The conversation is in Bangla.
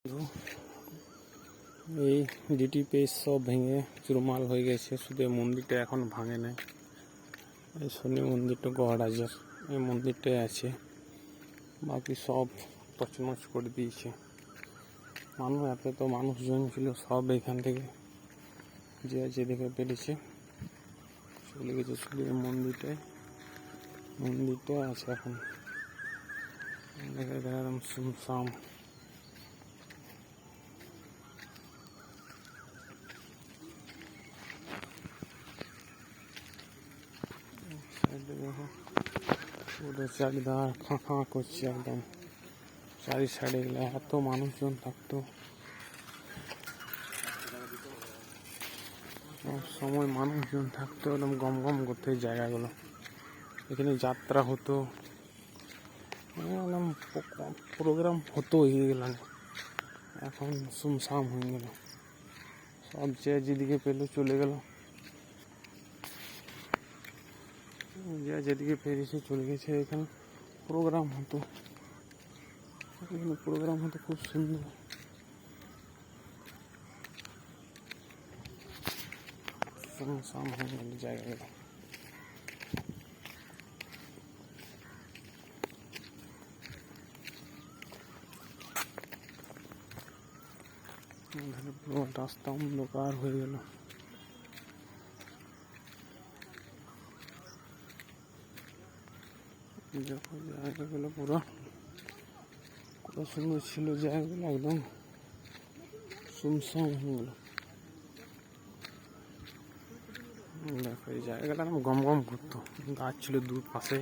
এই ডিটি পেজ সব ভেঙে চুরমাল হয়ে গেছে, শুধু এই মন্দিরটা এখন ভাঙে নাই। এই শনি মন্দিরটা গড়রাজের এই মন্দিরটাই আছে, বাকি সব তছনছ করে দিয়েছে। এত তো মানুষজন ছিল, সব এখান থেকে যে যেদিকে পেরেছে চলে গেছে। শুধু এই মন্দিরটা আছে এখন, একদম সুমসাম। দেখো পুরো চারিধার ফাঁকা করছে, একদম চারি সাইডে গেলে এত মানুষজন থাকতো। সময় মানুষজন থাকতো, একদম গম গম করতো এই জায়গাগুলো। এখানে যাত্রা হতো, একদম প্রোগ্রাম হতো হয়ে গেল, এখন সুমসাম হয়ে গেল। সব যেদিকে পেলো চলে গেল, যেদিকে পেরেছে চলে গেছে। এখানে প্রোগ্রাম হতো, খুব সুন্দর। সুমসাম হয়ে গেল জায়গাগুলো। পুরো রাস্তা অন্ধকার হয়ে গেল। যখন জায়গাগুলো পুরো সুন্দর ছিল, জায়গাগুলো একদম সুমসাম হয়ে গেল। দেখো এই জায়গাটা গম গম করতো, গাছ ছিল দূর পাশে।